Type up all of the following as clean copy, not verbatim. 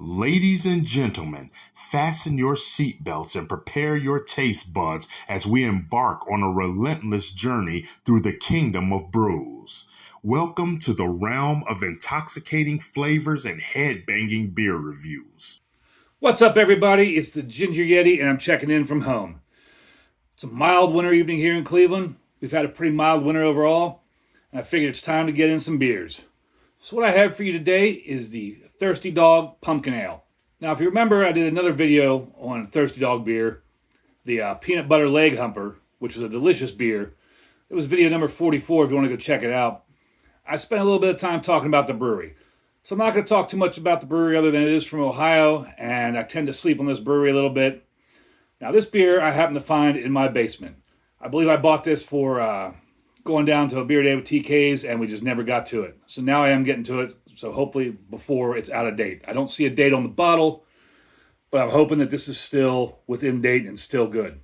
Ladies and gentlemen, fasten your seatbelts and prepare your taste buds as we embark on a relentless journey through the kingdom of brews. Welcome to the realm of intoxicating flavors and head-banging beer reviews. What's up, everybody? It's the Ginger Yeti, and I'm checking in from home. It's a mild winter evening here in Cleveland. We've had a pretty mild winter overall, and I figured it's time to get in some beers. So what I have for you today is the Thirsty Dog Pumpkin Ale. Now, if you remember, I did another video on Thirsty Dog beer, the Peanut Butter Leg Humper, which was a delicious beer. It was video number 44 if you want to go check it out. I spent a little bit of time talking about the brewery. So I'm not going to talk too much about the brewery other than it is from Ohio, and I tend to sleep on this brewery a little bit. Now, this beer I happen to find in my basement. I believe I bought this for going down to a beer day with TK's, and we just never got to it. So now I am getting to it, so hopefully before it's out of date. I don't see a date on the bottle, but I'm hoping that this is still within date and still good.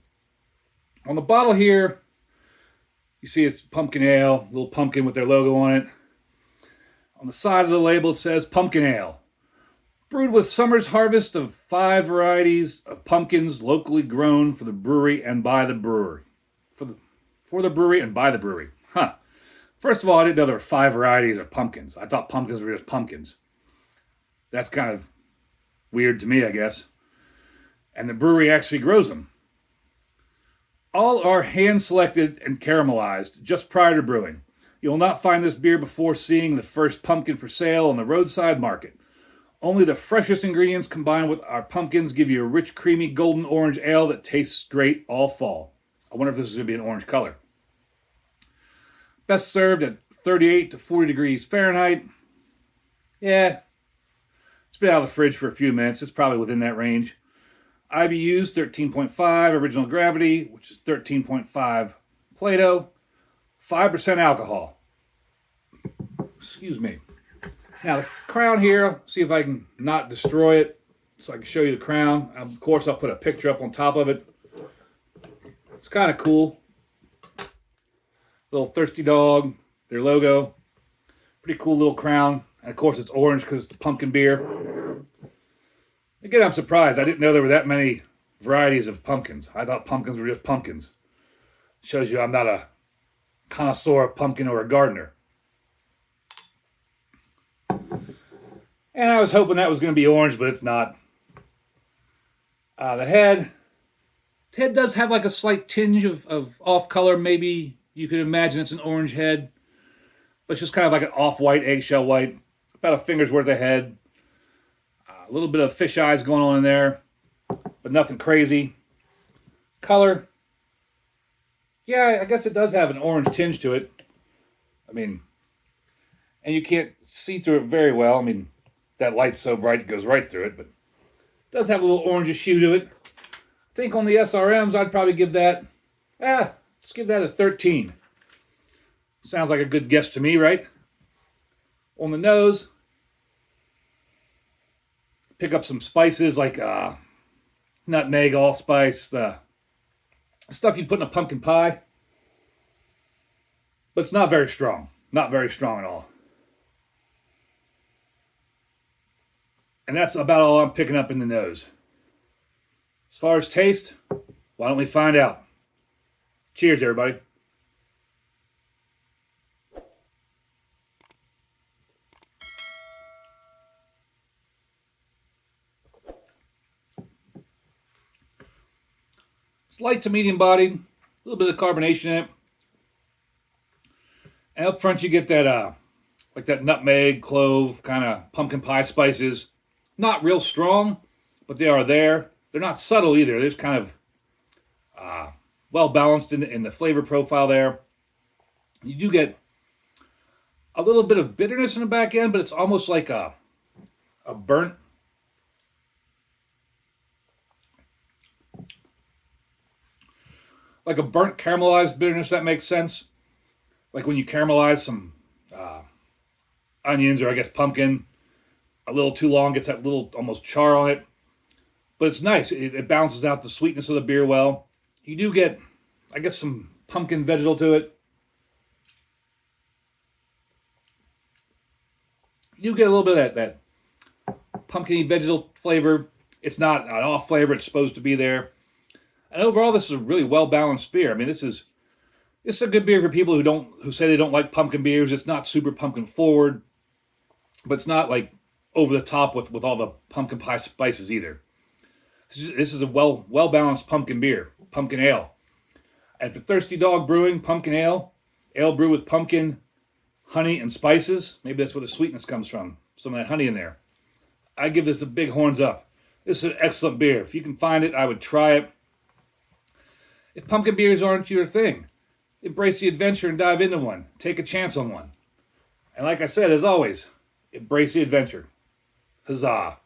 On the bottle here, you see it's pumpkin ale, little pumpkin with their logo on it. On the side of the label, it says Pumpkin Ale. Brewed with summer's harvest of 5 varieties of pumpkins locally grown for the brewery and by the brewery. For the brewery and by the brewery. Huh. First of all, I didn't know there were 5 varieties of pumpkins. I thought pumpkins were just pumpkins. That's kind of weird to me, I guess. And the brewery actually grows them. All are hand-selected and caramelized just prior to brewing. You will not find this beer before seeing the first pumpkin for sale on the roadside market. Only the freshest ingredients combined with our pumpkins give you a rich, creamy, golden orange ale that tastes great all fall. I wonder if this is going to be an orange color. Best served at 38 to 40 degrees Fahrenheit. Yeah, it's been out of the fridge for a few minutes. It's probably within that range. IBUs 13.5, original gravity, which is 13.5 Plato, 5% alcohol. Excuse me. Now, the crown here, see if I can not destroy it so I can show you the crown. Of course, I'll put a picture up on top of it. It's kind of cool. Little Thirsty Dog, their logo. Pretty cool little crown. And of course, it's orange because it's pumpkin beer. Again, I'm surprised. I didn't know there were that many varieties of pumpkins. I thought pumpkins were just pumpkins. Shows you I'm not a connoisseur of pumpkin or a gardener. And I was hoping that was going to be orange, but it's not. The head does have like a slight tinge of off color. Maybe you could imagine it's an orange head, but it's just kind of like an off-white, eggshell white. About a finger's worth of head. A little bit of fish eyes going on in there, but nothing crazy. Color, yeah, I guess it does have an orange tinge to it. I mean, and you can't see through it very well. I mean, that light's so bright it goes right through it, but it does have a little orangish hue to it. I think on the SRMs, I'd probably give that, let's give that a 13. Sounds like a good guess to me, right? On the nose, pick up some spices like nutmeg, allspice, the stuff you put in a pumpkin pie. But it's not very strong. Not very strong at all. And that's about all I'm picking up in the nose. As far as taste, why don't we find out? Cheers, everybody. It's light to medium bodied, a little bit of carbonation in it. And up front you get that like that nutmeg, clove, kind of pumpkin pie spices. Not real strong, but they are there. They're not subtle either. They're just kind of well balanced in the flavor profile there. You do get a little bit of bitterness in the back end, but it's almost like a burnt, caramelized bitterness, if that makes sense. Like when you caramelize some onions or I guess pumpkin a little too long, gets that little almost char on it. But it's nice. It balances out the sweetness of the beer well. You do get, I guess, some pumpkin vegetal to it. You get a little bit of that pumpkin-y vegetal flavor. It's not an off flavor. It's supposed to be there. And overall, this is a really well-balanced beer. I mean, this is a good beer for people who say they don't like pumpkin beers. It's not super pumpkin forward, but it's not like over the top with all the pumpkin pie spices either. This is a well-balanced pumpkin beer, pumpkin ale. And for Thirsty Dog Brewing, pumpkin ale brewed with pumpkin, honey, and spices. Maybe that's where the sweetness comes from. Some of that honey in there. I give this a big horns up. This is an excellent beer. If you can find it, I would try it. If pumpkin beers aren't your thing, embrace the adventure and dive into one. Take a chance on one. And like I said, as always, embrace the adventure. Huzzah.